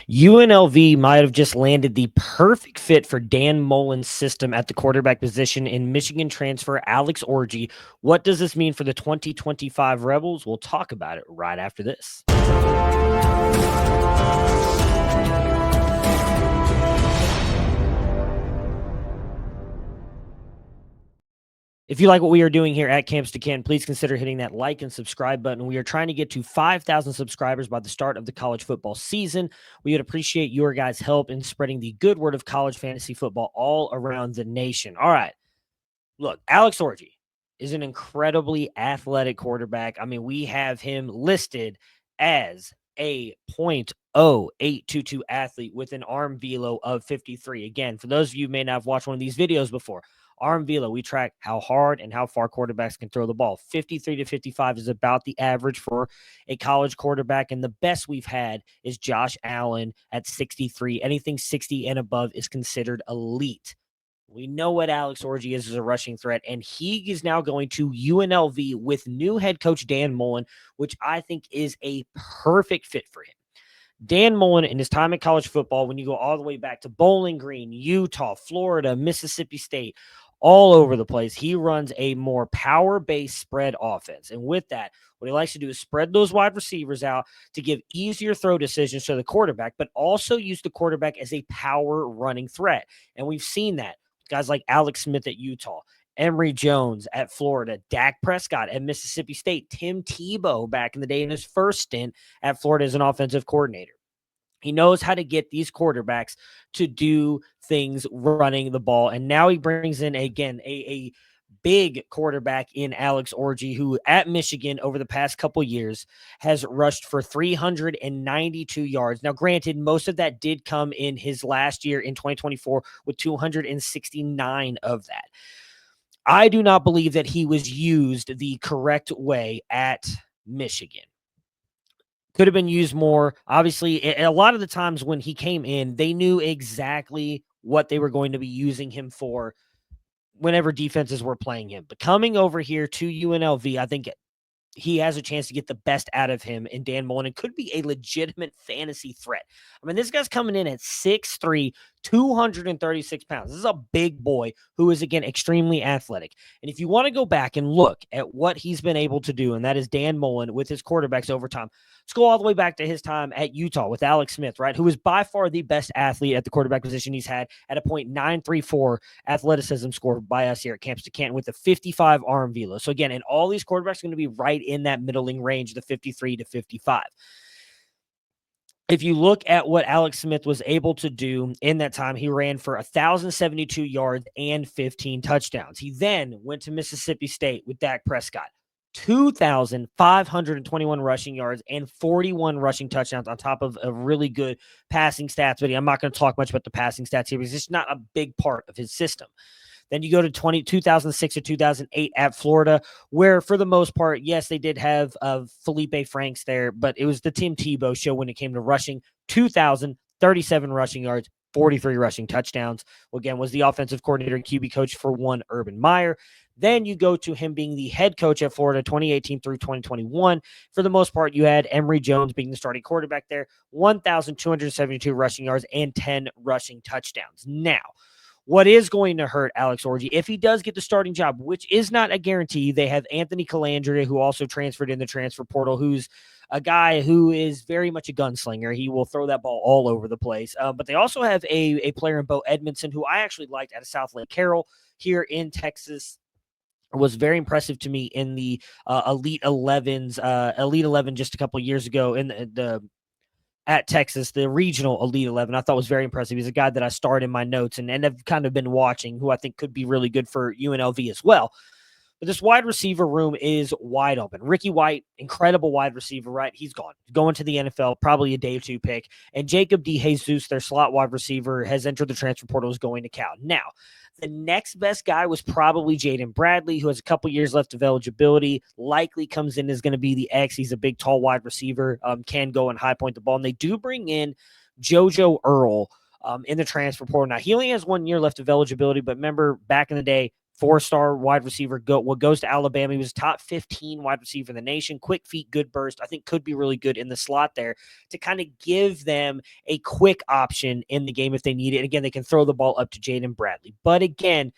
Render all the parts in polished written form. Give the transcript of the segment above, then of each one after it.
UNLV might have just landed the perfect fit for Dan Mullen's system at the quarterback position in Michigan transfer Alex Orji. What does this mean for the 2025 Rebels? We'll talk about it right after this. If you like what we are doing here at Campus to Canton, please consider hitting that like and subscribe button. We are trying to get to 5,000 subscribers by the start of the college football season. We would appreciate your guys' help in spreading the good word of college fantasy football all around the nation. All right. Look, Alex Orji is an incredibly athletic quarterback. I mean, we have him listed as a .0822 athlete with an arm velo of 53. Again, for those of you who may not have watched one of these videos before, arm velo, we track how hard and how far quarterbacks can throw the ball. 53 to 55 is about the average for a college quarterback, and the best we've had is Josh Allen at 63. Anything 60 and above is considered elite. We know what Alex Orji is as a rushing threat, and he is now going to UNLV with new head coach Dan Mullen, which I think is a perfect fit for him. Dan Mullen, in his time in college football, when you go all the way back to Bowling Green, Utah, Florida, Mississippi State, all over the place, he runs a more power-based spread offense. And with that, what he likes to do is spread those wide receivers out to give easier throw decisions to the quarterback, but also use the quarterback as a power running threat. And we've seen that. Guys like Alex Smith at Utah, Emory Jones at Florida, Dak Prescott at Mississippi State, Tim Tebow back in the day in his first stint at Florida as an offensive coordinator. He knows how to get these quarterbacks to do things running the ball. And now he brings in, again, a big quarterback in Alex Orji, who at Michigan over the past couple years has rushed for 392 yards. Now, granted, most of that did come in his last year in 2024 with 269 of that. I do not believe that he was used the correct way at Michigan. Could have been used more. Obviously, a lot of the times when he came in, they knew exactly what they were going to be using him for whenever defenses were playing him. But coming over here to UNLV, I think he has a chance to get the best out of him in Dan Mullen and could be a legitimate fantasy threat. I mean, this guy's coming in at 6'3", 236 pounds. This is a big boy who is, again, extremely athletic. And if you want to go back and look at what he's been able to do, and that is Dan Mullen with his quarterbacks over time, let's go all the way back to his time at Utah with Alex Smith, right, who is by far the best athlete at the quarterback position he's had at a .934 athleticism score by us here at Campus to Canton with a 55 arm velo. So, again, and all these quarterbacks are going to be right in that middling range, the 53 to 55. If you look at what Alex Smith was able to do in that time, he ran for 1,072 yards and 15 touchdowns. He then went to Mississippi State with Dak Prescott, 2,521 rushing yards and 41 rushing touchdowns on top of a really good passing stats. But I'm not going to talk much about the passing stats here because it's not a big part of his system. Then you go to 2006 or 2008 at Florida, where for the most part, yes, they did have Felipe Franks there, but it was the Tim Tebow show when it came to rushing. 2,037 rushing yards, 43 rushing touchdowns. Well, again, was the offensive coordinator and QB coach for one Urban Meyer. Then you go to him being the head coach at Florida 2018 through 2021. For the most part, you had Emory Jones being the starting quarterback there, 1,272 rushing yards and 10 rushing touchdowns. Now, what is going to hurt Alex Orji, if he does get the starting job, which is not a guarantee, they have Anthony Calandria, who also transferred in the transfer portal, who's a guy who is very much a gunslinger. He will throw that ball all over the place. But they also have a player in Bo Edmondson, who I actually liked out of South Lake Carroll here in Texas. Was very impressive to me in the Elite 11 just a couple of years ago in the at Texas, the regional Elite 11, I thought was very impressive. He's a guy that I starred in my notes and have kind of been watching, who I think could be really good for UNLV as well. But this wide receiver room is wide open. Ricky White, incredible wide receiver, right? He's gone. Going to the NFL, probably a day 2 pick. And Jacob DeJesus, their slot wide receiver, has entered the transfer portal, is going to Cal. Now, the next best guy was probably Jaden Bradley, who has a couple years left of eligibility, likely comes in as going to be the X. He's a big, tall wide receiver, can go and high point the ball. And they do bring in JoJo Earl in the transfer portal. Now, he only has 1 year left of eligibility, but remember back in the day, 4-star wide receiver. What goes to Alabama. He was top 15 wide receiver in the nation. Quick feet, good burst. I think could be really good in the slot there to kind of give them a quick option in the game if they need it. And again, they can throw the ball up to Jaden Bradley. But again,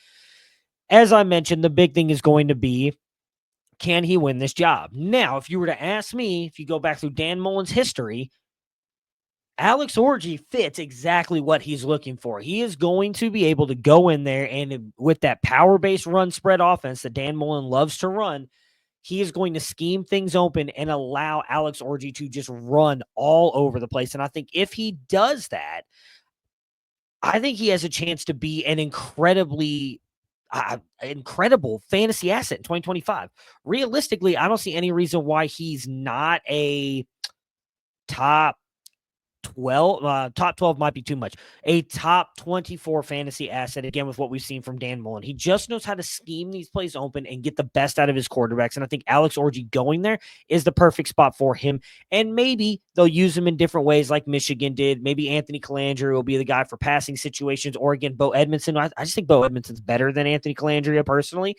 as I mentioned, the big thing is going to be, can he win this job? Now, if you were to ask me, if you go back through Dan Mullen's history, Alex Orji fits exactly what he's looking for. He is going to be able to go in there and with that power-based run spread offense that Dan Mullen loves to run, he is going to scheme things open and allow Alex Orji to just run all over the place. And I think if he does that, I think he has a chance to be an incredible fantasy asset in 2025. Realistically, I don't see any reason why he's not a top 12 might be too much. A top 24 fantasy asset, again, with what we've seen from Dan Mullen. He just knows how to scheme these plays open and get the best out of his quarterbacks. And I think Alex Orji going there is the perfect spot for him. And maybe they'll use him in different ways like Michigan did. Maybe Anthony Calandria will be the guy for passing situations. Or again, Bo Edmondson. I just think Bo Edmondson's better than Anthony Calandria personally.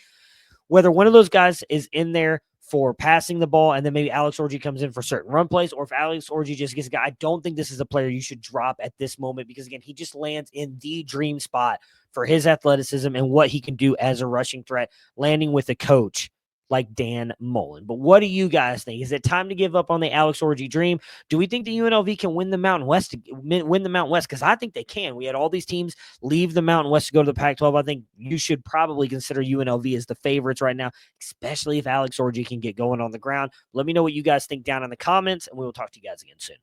Whether one of those guys is in there for passing the ball, and then maybe Alex Orji comes in for certain run plays, or if Alex Orji just gets a guy, I don't think this is a player you should drop at this moment because, again, he just lands in the dream spot for his athleticism and what he can do as a rushing threat, landing with a coach like Dan Mullen. But what do you guys think? Is it time to give up on the Alex Orji dream? Do we think the UNLV can win the Mountain West? Because I think they can. We had all these teams leave the Mountain West to go to the Pac-12. I think you should probably consider UNLV as the favorites right now, especially if Alex Orji can get going on the ground. Let me know what you guys think down in the comments, and we will talk to you guys again soon.